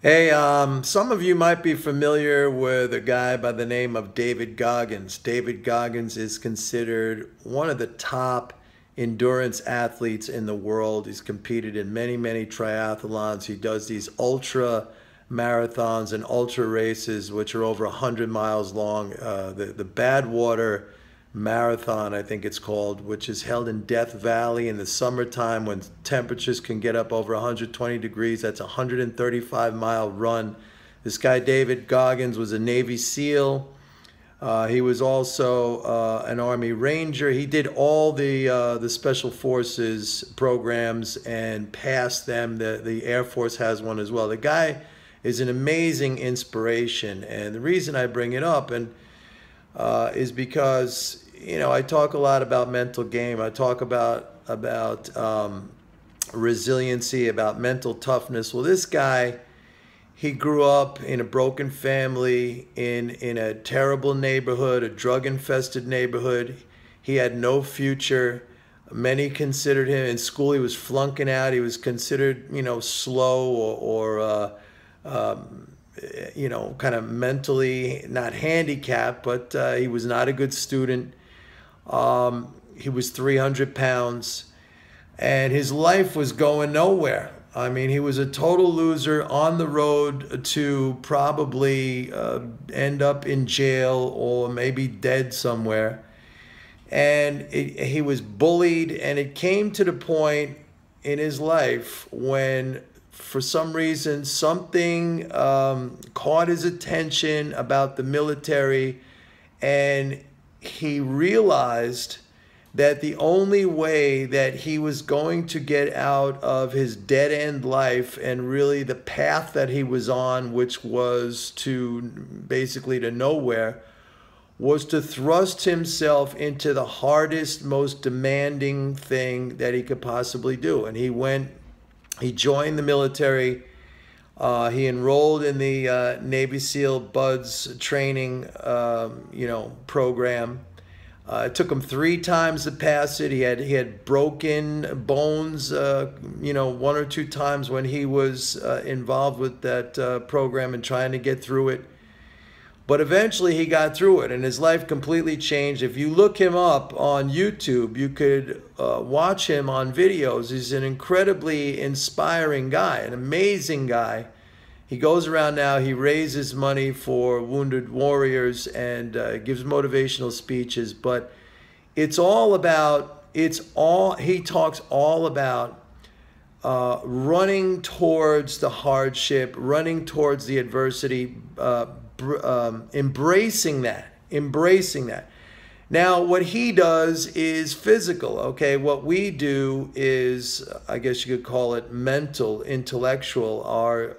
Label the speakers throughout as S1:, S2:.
S1: Hey, some of you might be familiar with a guy by the name of David Goggins. David Goggins is considered one of the top endurance athletes in the world. He's competed in many, many triathlons. He does these ultra marathons and ultra races, which are over 100 miles long. The Badwater Marathon, I think it's called, which is held in Death Valley in the summertime when temperatures can get up over 120 degrees. That's a 135-mile run. This guy, David Goggins, was a Navy SEAL. He was also an Army Ranger. He did all the Special Forces programs and passed them. The Air Force has one as well. The guy is an amazing inspiration. And the reason I bring it up is because I talk a lot about mental game. I talk about resiliency, about mental toughness. Well, this guy, he grew up in a broken family, in a terrible neighborhood, a drug-infested neighborhood. He had no future. Many considered him in school. He was flunking out. He was considered, slow or kind of mentally not handicapped, but he was not a good student. He was 300 pounds, and his life was going nowhere. I mean, he was a total loser on the road to probably end up in jail or maybe dead somewhere. And he was bullied, and it came to the point in his life when, for some reason, something caught his attention about the military, and he realized that the only way that he was going to get out of his dead-end life and really the path that he was on, which was to basically to nowhere, was to thrust himself into the hardest, most demanding thing that he could possibly do. And he joined the military. He enrolled in the Navy SEAL Buds training, program. It took him 3 times to pass it. He had broken bones, 1 or 2 times when he was involved with that program and trying to get through it. But eventually he got through it, and his life completely changed. If you look him up on YouTube, you could watch him on videos. He's an incredibly inspiring guy, an amazing guy. He goes around now, he raises money for wounded warriors and gives motivational speeches, but he talks all about running towards the hardship, running towards the adversity, embracing that. Now, what he does is physical, okay? What we do is, I guess you could call it mental, intellectual, our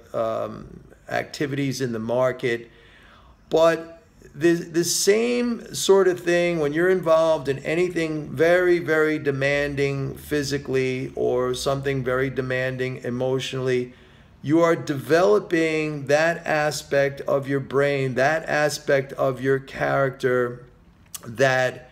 S1: activities in the market. But the same sort of thing when you're involved in anything very, very demanding physically or something very demanding emotionally, you are developing that aspect of your brain, that aspect of your character that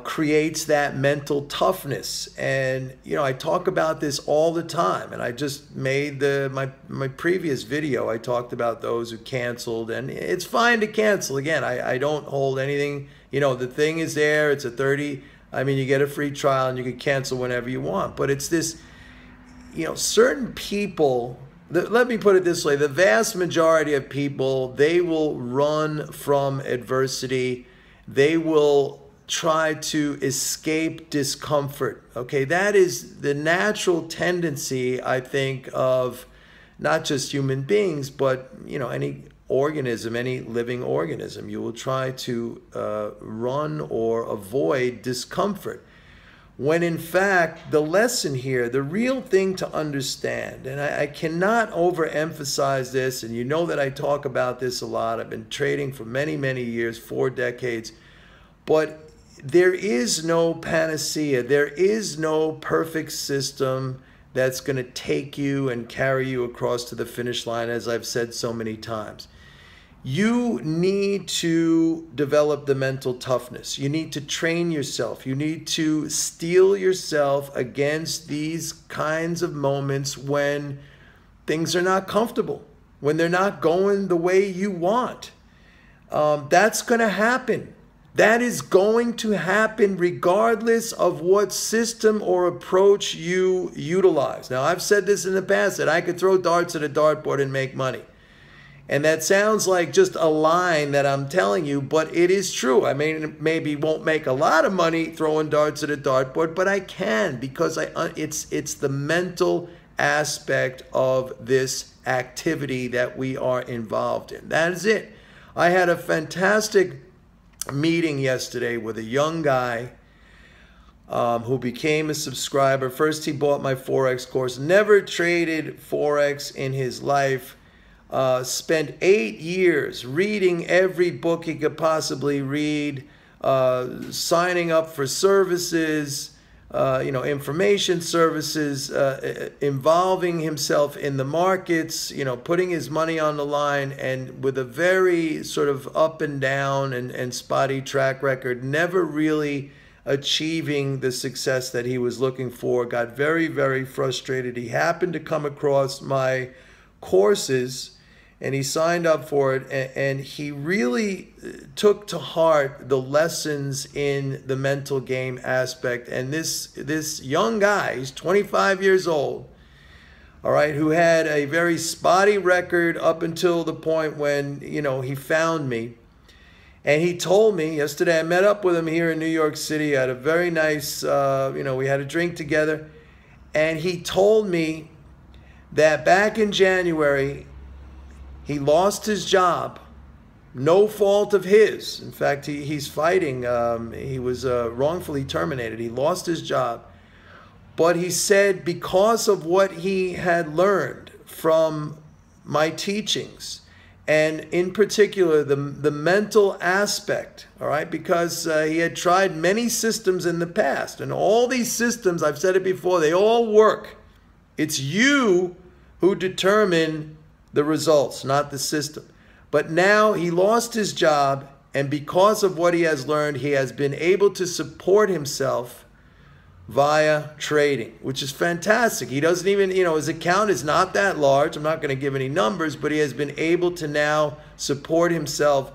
S1: creates that mental toughness. And I talk about this all the time, and I just made my previous video. I talked about those who canceled, and it's fine to cancel. Again, I don't hold anything. The thing is there. It's you get a free trial and you can cancel whenever you want. But it's this, certain people. Let me put it this way: the vast majority of people, they will run from adversity. They will try to escape discomfort. Okay, that is the natural tendency, I think, of not just human beings, but any organism, any living organism. You will try to run or avoid discomfort. When in fact, the lesson here, the real thing to understand, and I cannot overemphasize this, and you know that I talk about this a lot. I've been trading for many, many years, 4 decades, but there is no panacea. There is no perfect system that's going to take you and carry you across to the finish line, as I've said so many times. You need to develop the mental toughness. You need to train yourself. You need to steel yourself against these kinds of moments when things are not comfortable. when they're not going the way you want. That's going to happen. That is going to happen regardless of what system or approach you utilize. Now, I've said this in the past, that I could throw darts at a dartboard and make money. And that sounds like just a line that I'm telling you, but it is true. I mean, maybe won't make a lot of money throwing darts at a dartboard, but I can, because it's the mental aspect of this activity that we are involved in. That is it. I had a fantastic meeting yesterday with a young guy who became a subscriber. First, he bought my Forex course, never traded Forex in his life. Spent 8 years reading every book he could possibly read, signing up for services, information services, involving himself in the markets, putting his money on the line, and with a very sort of up and down and spotty track record, never really achieving the success that he was looking for. Got very, very frustrated. He happened to come across my courses, and he signed up for it, and he really took to heart the lessons in the mental game aspect. And this young guy, he's 25 years old, all right, who had a very spotty record up until the point when, he found me. And he told me yesterday, I met up with him here in New York City, had a very nice, we had a drink together. And he told me that back in January, he lost his job, no fault of his. In fact, he's fighting. He was wrongfully terminated. He lost his job. But he said because of what he had learned from my teachings, and in particular the mental aspect, all right, because he had tried many systems in the past. And all these systems, I've said it before, they all work. It's you who determine the results, not the system. But now he lost his job, and because of what he has learned, he has been able to support himself via trading, which is fantastic. He doesn't even, his account is not that large. I'm not going to give any numbers, but he has been able to now support himself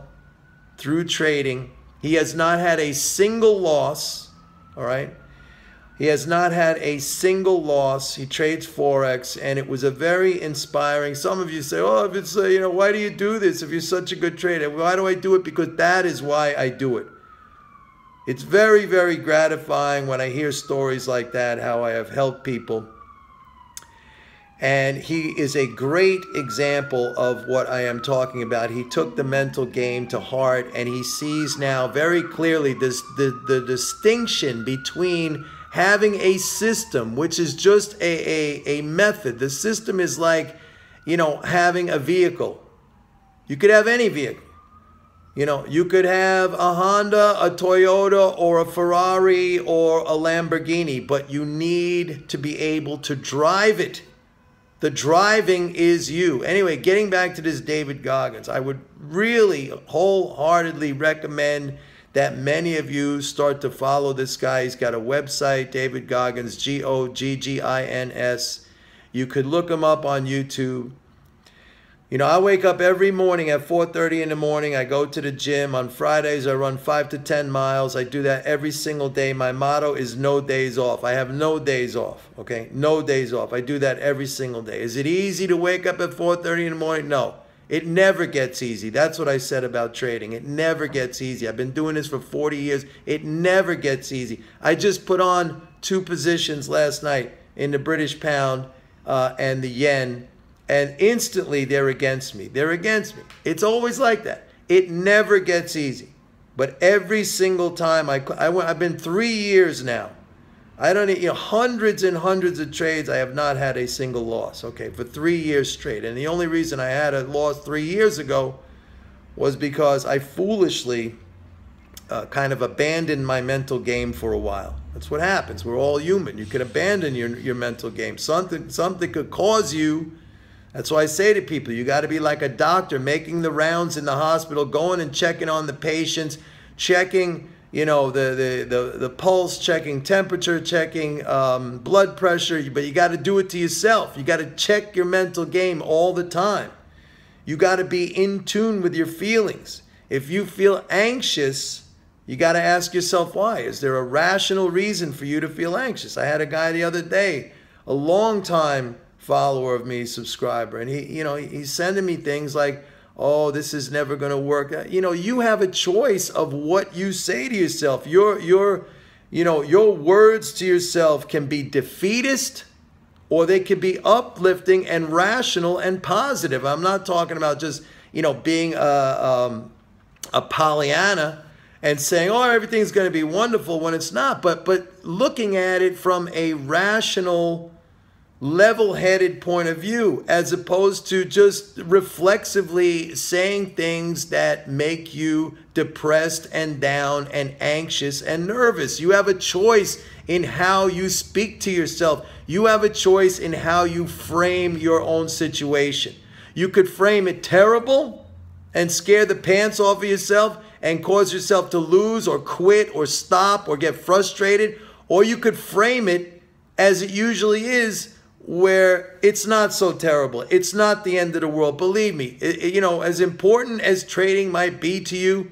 S1: through trading. He has not had a single loss, all right? He has not had a single loss. He trades Forex, and it was a very inspiring. Some of you say, oh, if it's, why do you do this if you're such a good trader? Why do I do it? Because that is why I do it. It's very, very gratifying when I hear stories like that, how I have helped people. And he is a great example of what I am talking about. He took the mental game to heart, and he sees now very clearly the distinction between having a system, which is just a method. The system is like, having a vehicle. You could have any vehicle. You could have a Honda, a Toyota, or a Ferrari, or a Lamborghini, but you need to be able to drive it. The driving is you. Anyway, getting back to this David Goggins, I would really wholeheartedly recommend that many of you start to follow this guy. He's got a website, David Goggins, Goggins. You could look him up on YouTube. I wake up every morning at 4:30 in the morning. I go to the gym. On Fridays, I run 5 to 10 miles. I do that every single day. My motto is no days off. I have no days off, okay? No days off. I do that every single day. Is it easy to wake up at 4:30 in the morning? No. It never gets easy. That's what I said about trading. It never gets easy. I've been doing this for 40 years. It never gets easy. I just put on 2 positions last night in the British pound and the yen, and instantly they're against me. They're against me. It's always like that. It never gets easy. But every single time I've been 3 years now. I don't need, hundreds and hundreds of trades. I have not had a single loss, okay, for 3 years straight. And the only reason I had a loss 3 years ago was because I foolishly kind of abandoned my mental game for a while. That's what happens. We're all human. You can abandon your mental game. Something could cause you. That's why I say to people, you got to be like a doctor, making the rounds in the hospital, going and checking on the patients, checking, the pulse, checking temperature, checking blood pressure. But you got to do it to yourself. You got to check your mental game all the time. You got to be in tune with your feelings. If you feel anxious, you got to ask yourself why. Is there a rational reason for you to feel anxious? I had a guy the other day, a long time follower of me, subscriber, and he's sending me things like, oh, this is never going to work. You have a choice of what you say to yourself. Your words to yourself can be defeatist, or they can be uplifting and rational and positive. I'm not talking about just, being a Pollyanna and saying, oh, everything's going to be wonderful when it's not. But looking at it from a rational, level-headed point of view, as opposed to just reflexively saying things that make you depressed and down and anxious and nervous. You have a choice in how you speak to yourself. You have a choice in how you frame your own situation. You could frame it terrible and scare the pants off of yourself and cause yourself to lose or quit or stop or get frustrated. Or you could frame it as it usually is, where it's not so terrible. It's not the end of the world. Believe me, as important as trading might be to you,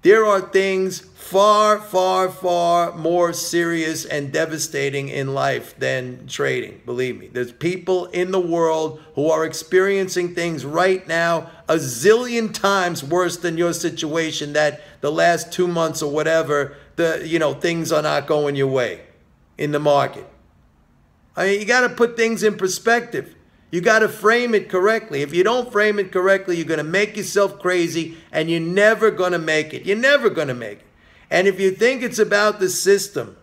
S1: there are things far, far, far more serious and devastating in life than trading. Believe me, there's people in the world who are experiencing things right now a zillion times worse than your situation, that the last 2 months or whatever, things are not going your way in the market. I mean, you got to put things in perspective. You got to frame it correctly. If you don't frame it correctly, you're going to make yourself crazy, and you're never going to make it. You're never going to make it. And if you think it's about the system,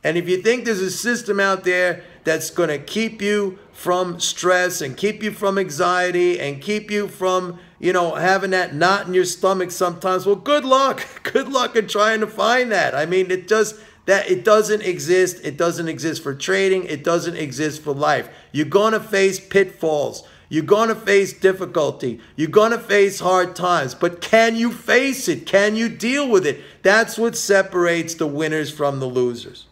S1: and if you think there's a system out there that's going to keep you from stress and keep you from anxiety and keep you from, having that knot in your stomach sometimes, well, good luck. Good luck in trying to find that. I mean, it doesn't exist. It doesn't exist for trading. It doesn't exist for life. You're going to face pitfalls. You're going to face difficulty. You're going to face hard times. But can you face it? Can you deal with it? That's what separates the winners from the losers.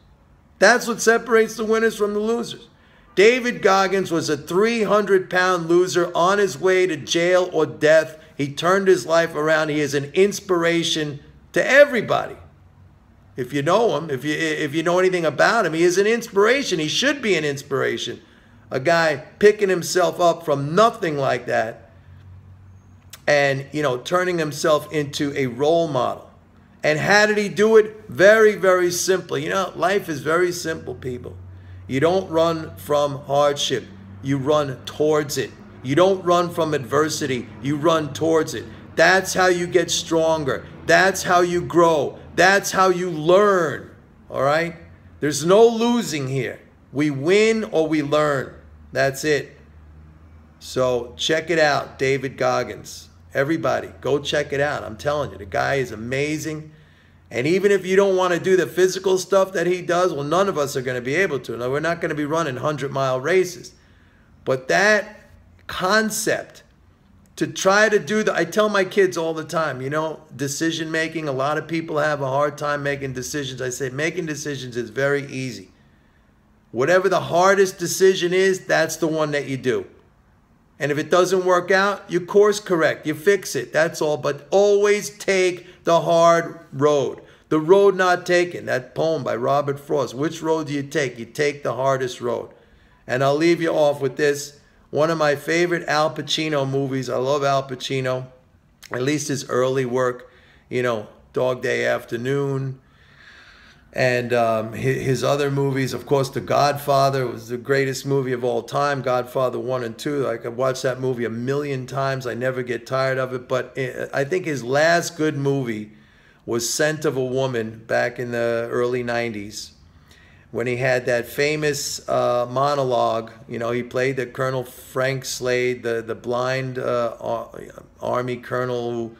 S1: That's what separates the winners from the losers. David Goggins was a 300-pound loser on his way to jail or death. He turned his life around. He is an inspiration to everybody. If you know him, if you know anything about him, he is an inspiration. He should be an inspiration. A guy picking himself up from nothing like that and, turning himself into a role model. And how did he do it? Very, very simply. Life is very simple, people. You don't run from hardship. You run towards it. You don't run from adversity. You run towards it. That's how you get stronger. That's how you grow. That's how you learn, all right? There's no losing here. We win or we learn. That's it. So check it out, David Goggins. Everybody, go check it out. I'm telling you, the guy is amazing. And even if you don't want to do the physical stuff that he does, well, none of us are going to be able to. No, we're not going to be running 100-mile races. But that concept, to try to do I tell my kids all the time, decision making, a lot of people have a hard time making decisions. I say making decisions is very easy. Whatever the hardest decision is, that's the one that you do. And if it doesn't work out, you course correct, you fix it, that's all. But always take the hard road. The road not taken, that poem by Robert Frost. Which road do you take? You take the hardest road. And I'll leave you off with this. One of my favorite Al Pacino movies. I love Al Pacino, at least his early work, Dog Day Afternoon. And his other movies, of course, The Godfather was the greatest movie of all time. Godfather 1 and 2. I could watch that movie a million times. I never get tired of it. But I think his last good movie was Scent of a Woman back in the early 90s. When he had that famous monologue, he played the Colonel Frank Slade, the blind army colonel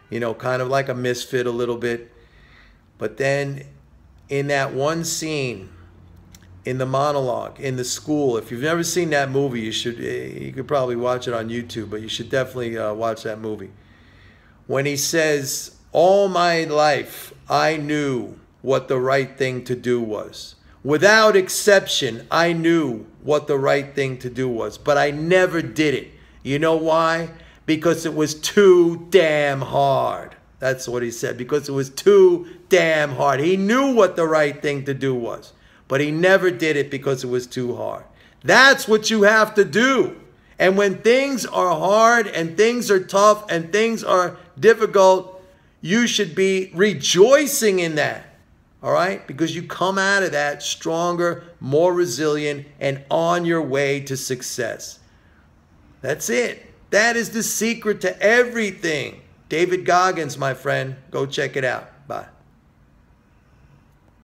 S1: who, kind of like a misfit a little bit. But then in that one scene, in the monologue, in the school, if you've never seen that movie, you could probably watch it on YouTube, but you should definitely watch that movie. When he says, all my life, I knew what the right thing to do was. Without exception, I knew what the right thing to do was, but I never did it. You know why? because it was too damn hard. That's what he said, because it was too damn hard. He knew what the right thing to do was, but he never did it because it was too hard. That's what you have to do. And when things are hard and things are tough and things are difficult, you should be rejoicing in that. All right? Because you come out of that stronger, more resilient, and on your way to success. That's it. That is the secret to everything. David Goggins, my friend. Go check it out. Bye.